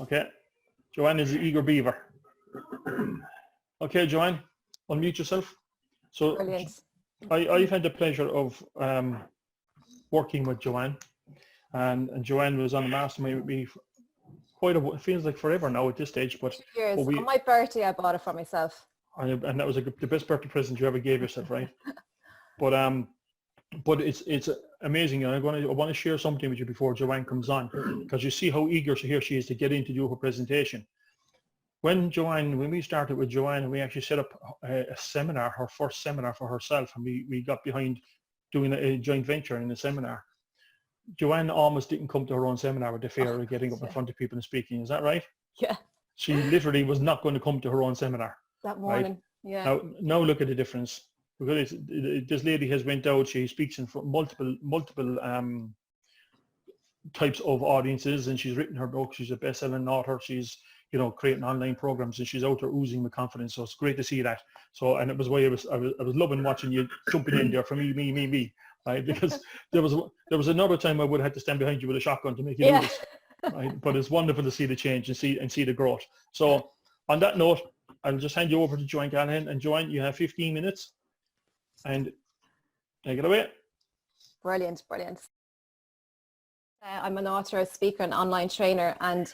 Okay. Joanne is the eager beaver. Okay, Joanne, unmute yourself. So Brilliant. I've had the pleasure of working with Joanne, and Joanne was on the mastermind with me it feels like forever now at this stage, but 2 years. we, On my birthday, I bought it for myself. and that was the best birthday present you ever gave yourself, right? But it's amazing, and I want to share something with you before Joanne comes on, because you see how eager she is to get in to do her presentation. When we started with Joanne, we actually set up a seminar, her first seminar for herself, and we got behind doing a joint venture in the seminar. Joanne almost didn't come to her own seminar with the fear of getting up in front of people and speaking. Is that right? Yeah. She literally was not going to come to her own seminar. That morning, right? Yeah. Now look at the difference. Because this lady has went out, she speaks in multiple types of audiences, and she's written her book. She's a best-selling author. She's creating online programs, and she's out there oozing with confidence. So it's great to see that. So, and it was why I was loving watching you jumping in there for me, right? Because there was another time I would have had to stand behind you with a shotgun to make you do this, right? But it's wonderful to see the change and see the growth. So on that note, I'll just hand you over to Joanne Callahan, and Joanne, you have 15 minutes, and take it away. Brilliant. I'm an author, a speaker, and online trainer, and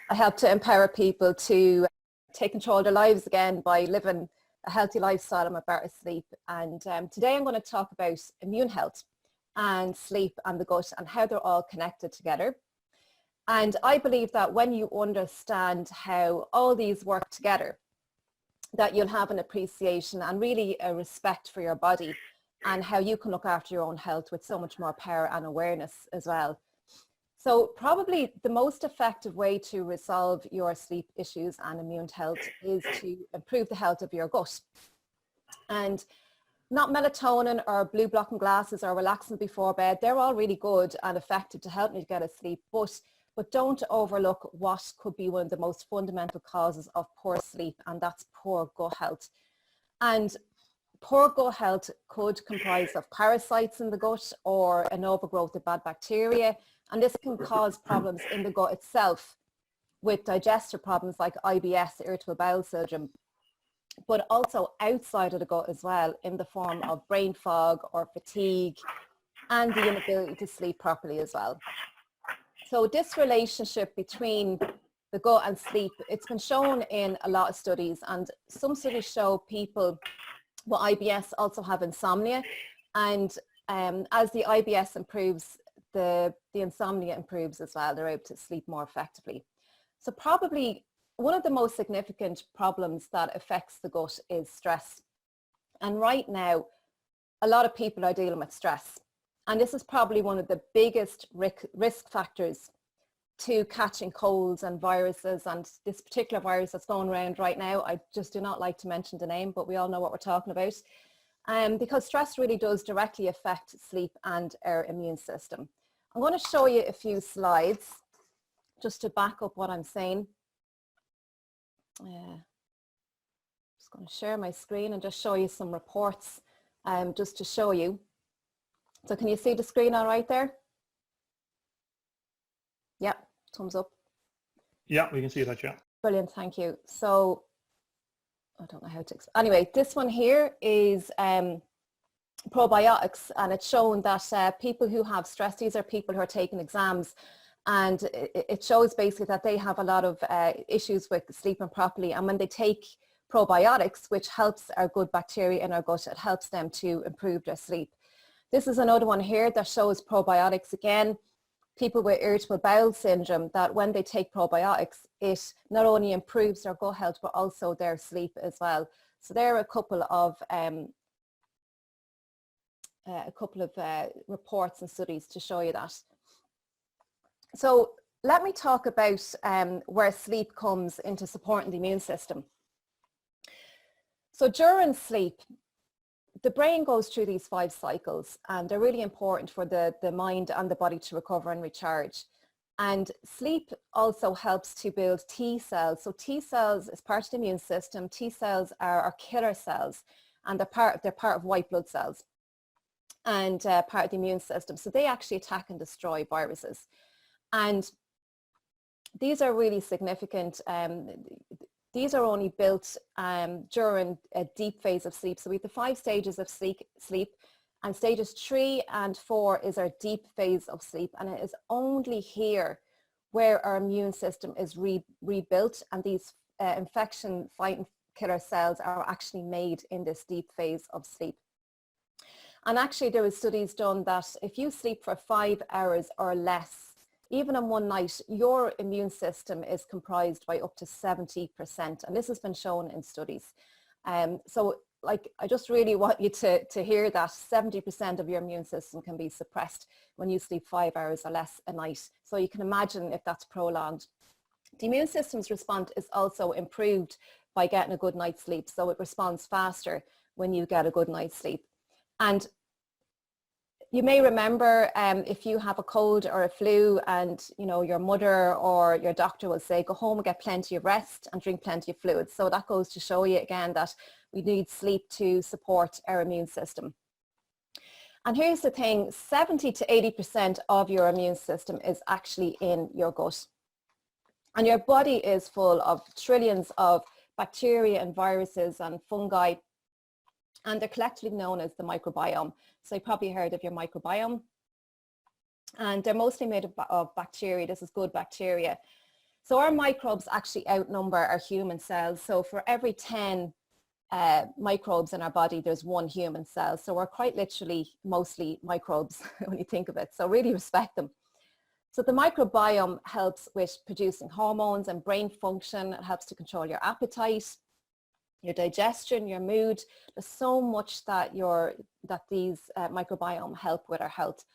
I help to empower people to take control of their lives again by living a healthy lifestyle and with better sleep. And today I'm going to talk about immune health and sleep and the gut and how they're all connected together. And I believe that when you understand how all these work together, that you'll have an appreciation and really a respect for your body and how you can look after your own health with so much more power and awareness as well. So probably the most effective way to resolve your sleep issues and immune health is to improve the health of your gut. And not melatonin or blue blocking glasses or relaxing before bed, they're all really good and effective to help me to get a sleep, but don't overlook what could be one of the most fundamental causes of poor sleep, and that's poor gut health. And poor gut health could comprise of parasites in the gut or an overgrowth of bad bacteria, and this can cause problems in the gut itself with digestive problems like IBS, irritable bowel syndrome, but also outside of the gut as well in the form of brain fog or fatigue and the inability to sleep properly as well. So this relationship between the gut and sleep, it's been shown in a lot of studies, and some studies show people with IBS also have insomnia, and as the IBS improves, the insomnia improves as well. They're able to sleep more effectively. So probably one of the most significant problems that affects the gut is stress. And right now, a lot of people are dealing with stress. And this is probably one of the biggest risk factors to catching colds and viruses. And this particular virus that's going around right now, I just do not like to mention the name, but we all know what we're talking about. Because stress really does directly affect sleep and our immune system. I'm going to show you a few slides just to back up what I'm saying. Just going to share my screen and just show you some reports just to show you. So can you see the screen all right there? Yeah, thumbs up. Yeah, we can see that, yeah. Brilliant, thank you. So I don't know how to explain. Anyway, this one here is probiotics, and it's shown that people who have stress, these are people who are taking exams, and it shows basically that they have a lot of issues with sleeping properly, and when they take probiotics, which helps our good bacteria in our gut, it helps them to improve their sleep. This is another one here that shows probiotics again. People with irritable bowel syndrome, that when they take probiotics, it not only improves their gut health, but also their sleep as well. So there are a couple of reports and studies to show you that. So let me talk about where sleep comes into supporting the immune system. So during sleep, the brain goes through these 5 cycles, and they're really important for the mind and the body to recover and recharge. And sleep also helps to build T cells. So T cells is part of the immune system. T cells are killer cells, and they're part of white blood cells and part of the immune system. So they actually attack and destroy viruses. And these are really significant. These are only built during a deep phase of sleep. So we have the 5 stages of sleep, and stages 3 and 4 is our deep phase of sleep. And it is only here where our immune system is rebuilt, and these infection fighting killer cells are actually made in this deep phase of sleep. And actually there was studies done that if you sleep for 5 hours or less, even in one night, your immune system is comprised by up to 70%. And this has been shown in studies. So like, I just really want you to hear that 70% of your immune system can be suppressed when you sleep 5 hours or less a night. So you can imagine if that's prolonged. The immune system's response is also improved by getting a good night's sleep. So it responds faster when you get a good night's sleep. And you may remember if you have a cold or a flu, and your mother or your doctor will say, go home and get plenty of rest and drink plenty of fluids. So that goes to show you again that we need sleep to support our immune system. And here's the thing, 70 to 80% of your immune system is actually in your gut. And your body is full of trillions of bacteria and viruses and fungi, and they're collectively known as the microbiome. So you probably heard of your microbiome. And they're mostly made of bacteria. This is good bacteria. So our microbes actually outnumber our human cells. So for every 10 microbes in our body, there's 1 human cell. So we're quite literally mostly microbes when you think of it. So really respect them. So the microbiome helps with producing hormones and brain function. It helps to control your appetite, your digestion, your mood. There's so much that these microbiome help with our health.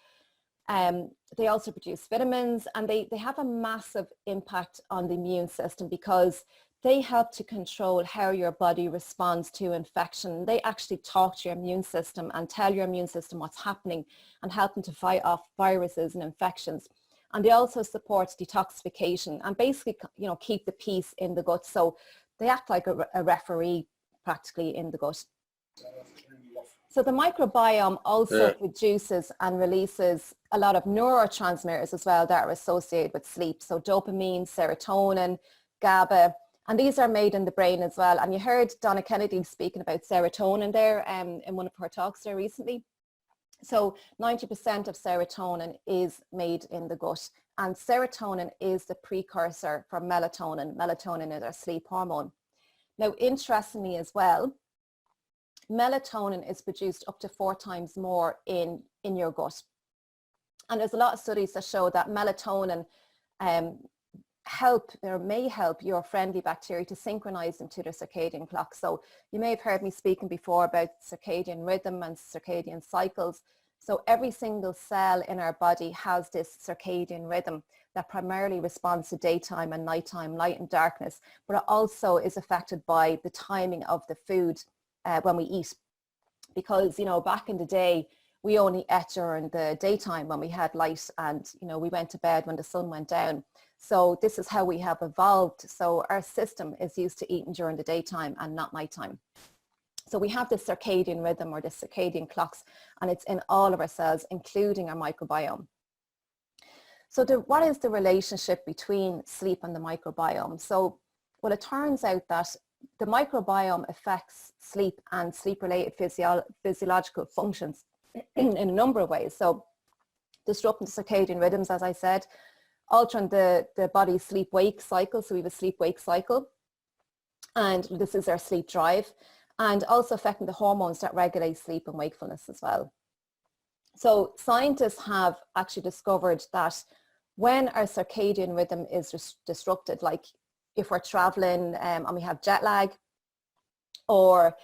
They also produce vitamins, and they have a massive impact on the immune system because they help to control how your body responds to infection. They actually talk to your immune system and tell your immune system what's happening and help them to fight off viruses and infections. And they also support detoxification and basically, keep the peace in the gut. So they act like a referee practically in the gut. So the microbiome also produces and releases a lot of neurotransmitters as well that are associated with sleep. So dopamine, serotonin, GABA, and these are made in the brain as well. And you heard Donna Kennedy speaking about serotonin there in one of her talks there recently. So 90% of serotonin is made in the gut, and serotonin is the precursor for melatonin. Melatonin is our sleep hormone. Now, interestingly as well, melatonin is produced up to 4 times more in your gut. And there's a lot of studies that show that melatonin may help your friendly bacteria to synchronize into their circadian clock. So you may have heard me speaking before about circadian rhythm and circadian cycles. So every single cell in our body has this circadian rhythm that primarily responds to daytime and nighttime, light and darkness, but it also is affected by the timing of the food when we eat. Because, back in the day, we only ate during the daytime when we had light, and, we went to bed when the sun went down. So this is how we have evolved. So our system is used to eating during the daytime and not nighttime. So we have this circadian rhythm or the circadian clocks, and it's in all of our cells, including our microbiome. So what is the relationship between sleep and the microbiome? So, well, it turns out that the microbiome affects sleep and sleep-related physiological functions in a number of ways. So disrupting the circadian rhythms, as I said, altering the body's sleep-wake cycle. So we have a sleep-wake cycle, and this is our sleep drive, and also affecting the hormones that regulate sleep and wakefulness as well. So scientists have actually discovered that when our circadian rhythm is disrupted, like if we're traveling and we have jet lag, or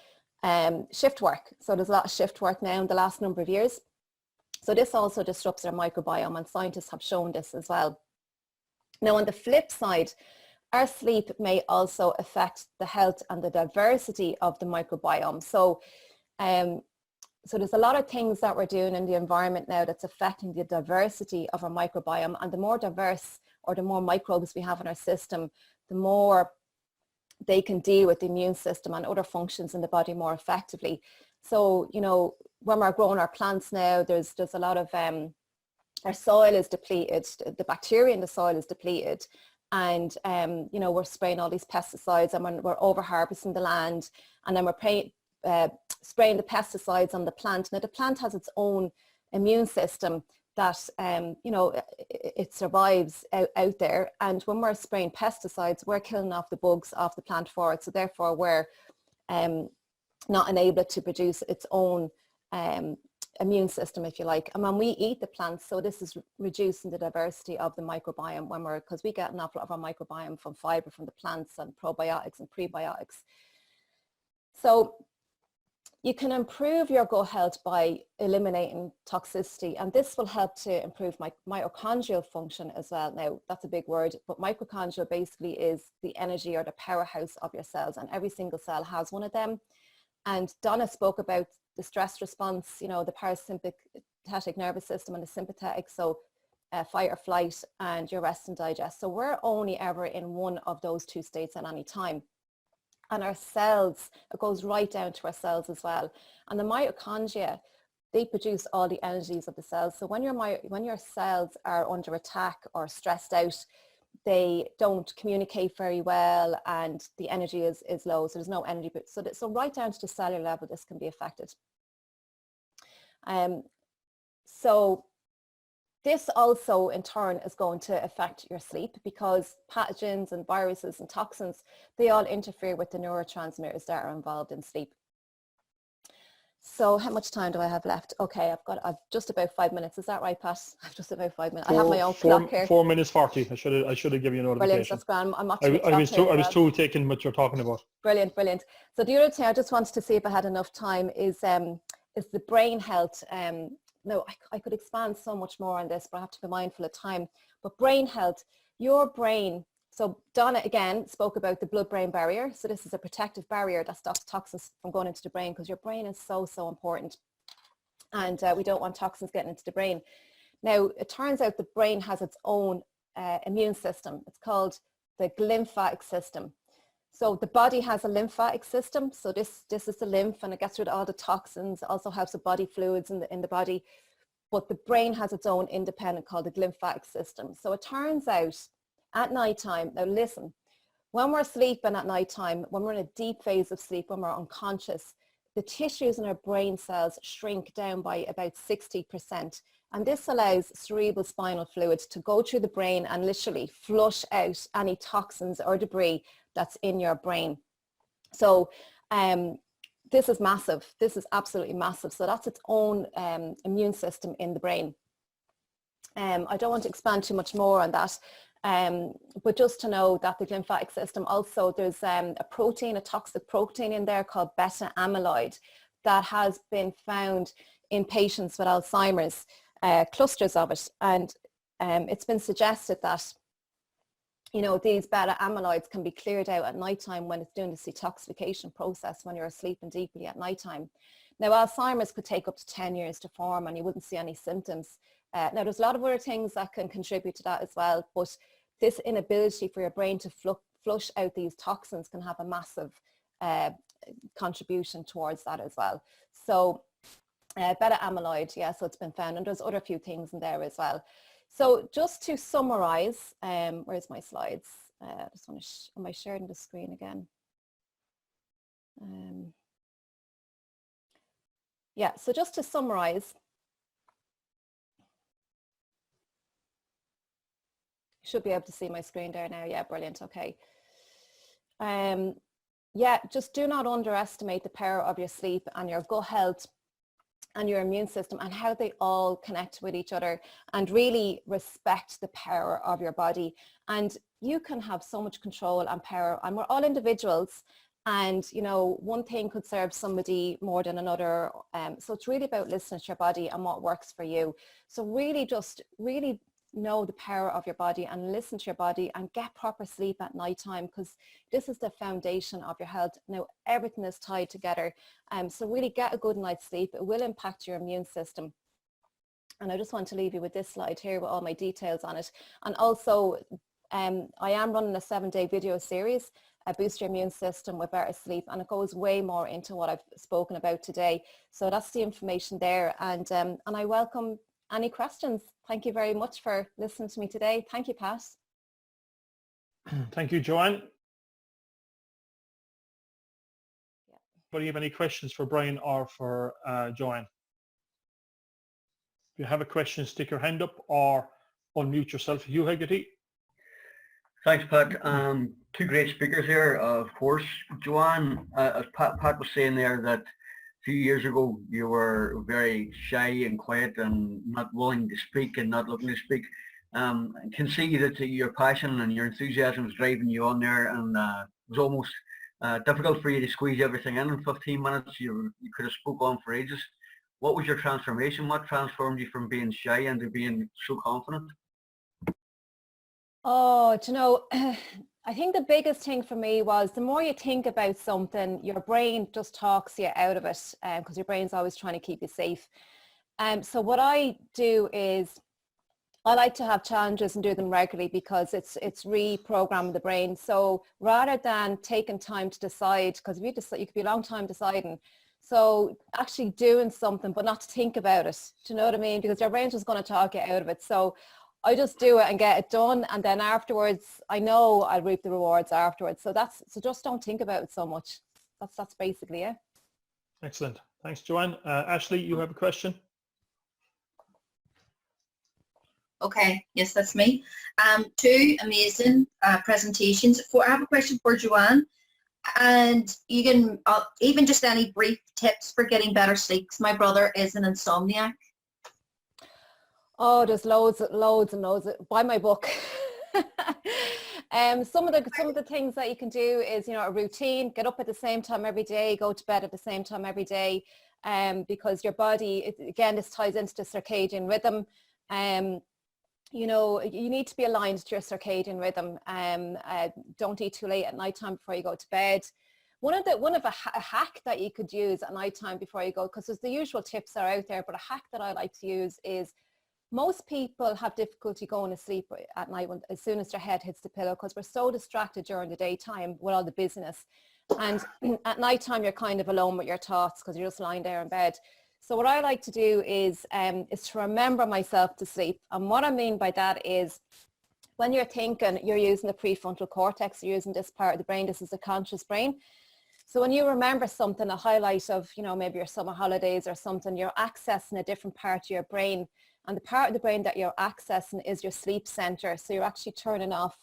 shift work. So there's a lot of shift work now in the last number of years. So this also disrupts our microbiome, and scientists have shown this as well. Now, on the flip side, our sleep may also affect the health and the diversity of the microbiome. So, so there's a lot of things that we're doing in the environment now that's affecting the diversity of our microbiome, and the more diverse or the more microbes we have in our system, the more they can deal with the immune system and other functions in the body more effectively. So, when we're growing our plants now, there's a lot of, our soil is depleted, the bacteria in the soil is depleted, and you know, we're spraying all these pesticides, and we're over harvesting the land, and then we're spraying the pesticides on the plant. Now the plant has its own immune system that you know, it survives out there, and when we're spraying pesticides, we're killing off the bugs off the plant for it, so therefore we're not enabled to produce its own immune system, if you like. And when we eat the plants, so this is reducing the diversity of the microbiome, because we get an awful lot of our microbiome from fiber from the plants and probiotics and prebiotics. So you can improve your gut health by eliminating toxicity, and this will help to improve mitochondrial function as well. Now that's a big word, but mitochondria basically is the energy or the powerhouse of your cells, and every single cell has one of them. And Donna spoke about the stress response, you know, the parasympathetic nervous system and the sympathetic, so fight or flight, and your rest and digest. So we're only ever in one of those two states at any time. And our cells, it goes right down to our cells as well. And the mitochondria, they produce all the energies of the cells. So when your cells are under attack or stressed out, they don't communicate very well, and the energy is low, so there's no energy. So right down to the cellular level, this can be affected. So this also in turn is going to affect your sleep, because pathogens and viruses and toxins, they all interfere with the neurotransmitters that are involved in sleep. So how much time do I have left? Okay, I've just about 5 minutes. Is that right, Pat? I've just about 5 minutes. I have my own clock here. 4 minutes 40. I should have given you a notification. Brilliant, that's grand. I'm actually I was too taken what you're talking about. Brilliant, brilliant. So the other thing I just wanted to see if I had enough time is the brain health. No, I could expand so much more on this, but I have to be mindful of time. But brain health, your brain. So Donna again spoke about the blood-brain barrier. So this is a protective barrier that stops toxins from going into the brain, because your brain is so important. And we don't want toxins getting into the brain. Now, it turns out the brain has its own immune system. It's called the lymphatic system. So the body has a lymphatic system. So this is the lymph, and it gets rid of all the toxins, also helps with body fluids in the body. But the brain has its own independent called the lymphatic system. So it turns out at nighttime, now listen, when we're sleeping at nighttime, when we're in a deep phase of sleep, when we're unconscious, the tissues in our brain cells shrink down by about 60%. And this allows cerebral spinal fluid to go through the brain and literally flush out any toxins or debris that's in your brain. So this is massive. This is absolutely massive. So that's its own immune system in the brain. I don't want to expand too much more on that. But just to know that the lymphatic system also, there's a toxic protein in there called beta amyloid that has been found in patients with Alzheimer's, clusters of it. And it's been suggested that, you know, these beta amyloids can be cleared out at nighttime when it's doing the detoxification process when you're asleep and deeply at nighttime. Now, Alzheimer's could take up to 10 years to form, and you wouldn't see any symptoms. Now, there's a lot of other things that can contribute to that as well, but this inability for your brain to flush out these toxins can have a massive contribution towards that as well. So beta amyloid, yeah, so it's been found, and there's other few things in there as well. So just to summarize, where's my slides? Just want to, am I sharing the screen again? Yeah, so just to summarize, should be able to see my screen there now. Yeah, brilliant. Okay. Yeah, just do not underestimate the power of your sleep and your gut health and your immune system and how they all connect with each other, and really respect the power of your body. And you can have so much control and power, and we're all individuals, and you know, one thing could serve somebody more than another. So it's really about listening to your body and what works for you. So really just really know the power of your body and listen to your body and get proper sleep at nighttime, because this is the foundation of your health. Now everything is tied together, so really get a good night's sleep. It will impact your immune system. And I just want to leave you with this slide here with all my details on it. And also I am running a 7-day video series, Boost Your Immune System with Better Sleep, and it goes way more into what I've spoken about today. So that's the information there, and I welcome any questions. Thank you very much for listening to me today. Thank you, Pat. Thank you, Joanne. Yeah. Do you have any questions for Brian or for Joanne? If you have a question, stick your hand up or unmute yourself. Hugh Hegarty. Thanks, Pat. Two great speakers here, of course. Joanne, as Pat was saying there, that a few years ago you were very shy and quiet and not willing to speak and not looking to speak. I can see that your passion and your enthusiasm is driving you on there, and it was almost difficult for you to squeeze everything in 15 minutes. You could have spoke on for ages. What was your transformation? What transformed you from being shy into being so confident? Oh, do you know, I think the biggest thing for me was the more you think about something, your brain just talks you out of it, because your brain's always trying to keep you safe. So what I do is I like to have challenges and do them regularly because it's reprogramming the brain. So rather than taking time to decide, because if you decide, you could be a long time deciding. So actually doing something, but not to think about it. Do you know what I mean? Because your brain's just going to talk you out of it. So I just do it and get it done, and then afterwards, I know I'll reap the rewards afterwards. So just don't think about it so much. That's basically it. Excellent. Thanks, Joanne. Ashley, you have a question? Okay, yes, that's me. Two amazing presentations. I have a question for Joanne, and you can even just any brief tips for getting better sleep. 'Cause my brother is an insomniac. Oh, there's loads and loads. Buy my book. Some of the things that you can do is, a routine. Get up at the same time every day. Go to bed at the same time every day. Because your body, again, this ties into the circadian rhythm. You need to be aligned to your circadian rhythm. Don't eat too late at nighttime before you go to bed. One of a hack that you could use at nighttime before you go, because there's the usual tips are out there, but a hack that I like to use is, most people have difficulty going to sleep at night as soon as their head hits the pillow, because we're so distracted during the daytime with all the busyness. And at nighttime, you're kind of alone with your thoughts because you're just lying there in bed. So what I like to do is to remember myself to sleep. And what I mean by that is, when you're thinking, you're using the prefrontal cortex, you're using this part of the brain. This is the conscious brain. So when you remember something, a highlight of, maybe your summer holidays or something, you're accessing a different part of your brain. And the part of the brain that you're accessing is your sleep center. So you're actually turning off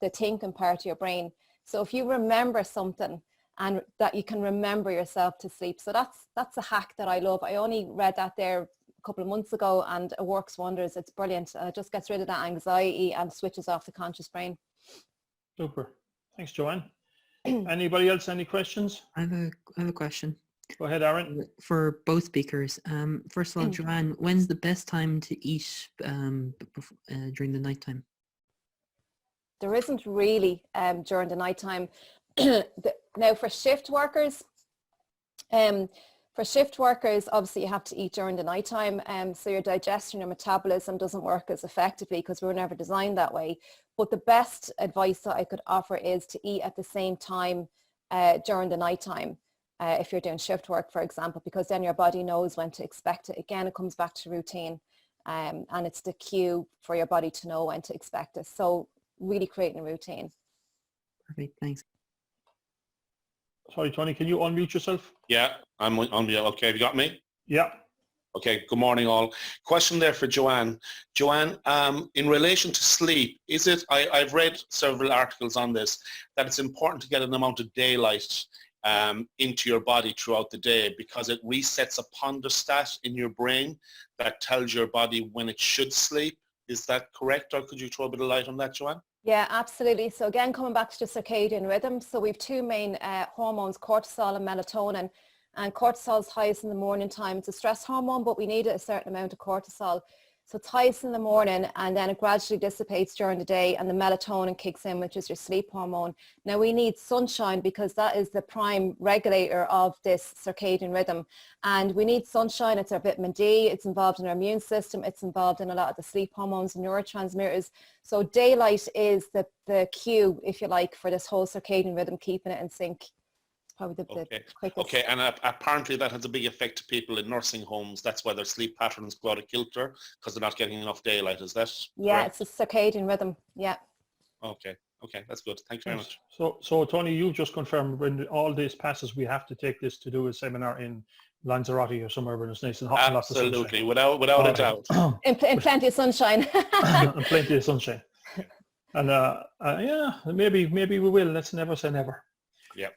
the thinking part of your brain. So if you remember something, and that you can remember yourself to sleep. So that's a hack that I love. I only read that there a couple of months ago, and it works wonders. It's brilliant. It just gets rid of that anxiety and switches off the conscious brain. Super. Thanks, Joanne. Anybody else, any questions? I have a question. Go ahead, Aaron. For both speakers. First of all, Joanne, when's the best time to eat during the nighttime? There isn't really during the nighttime. Now for shift workers, obviously you have to eat during the nighttime. So your digestion, your metabolism doesn't work as effectively because we were never designed that way. But the best advice that I could offer is to eat at the same time during the nighttime. If you're doing shift work, for example, because then your body knows when to expect it. Again, it comes back to routine, and it's the cue for your body to know when to expect it. So really creating a routine. Perfect, thanks. Sorry, Tony, can you unmute yourself? Yeah, I'm on. Okay, have you got me? Yeah. Okay, good morning all. Question there for Joanne. Joanne, in relation to sleep, is it, I've read several articles on this, that it's important to get an amount of daylight into your body throughout the day, because it resets a pondostat in your brain that tells your body when it should sleep. Is that correct, or could you throw a bit of light on that, Joanne? Yeah, absolutely. So again, coming back to the circadian rhythm, so we have two main hormones, cortisol and melatonin. And cortisol is highest in the morning time. It's a stress hormone, but we need a certain amount of cortisol. So it's highest in the morning, and then it gradually dissipates during the day, and the melatonin kicks in, which is your sleep hormone. Now we need sunshine because that is the prime regulator of this circadian rhythm. And we need sunshine. It's our vitamin D. It's involved in our immune system. It's involved in a lot of the sleep hormones and neurotransmitters. So daylight is the cue, if you like, for this whole circadian rhythm, keeping it in sync. Probably the quickest. Okay, and apparently that has a big effect to people in nursing homes. That's why their sleep patterns go out of kilter, because they're not getting enough daylight. Is that Yeah, correct? it's a circadian rhythm. Yeah. Okay, Okay, that's good. Thank you very much. So Tony, you just confirmed when all this passes, we have to take this to do a seminar in Lanzarote or somewhere where it's nice and hot and lots of sunshine. Absolutely, without a doubt. In plenty of sunshine. And plenty of sunshine. And yeah, maybe we will. Let's never say never. Yeah.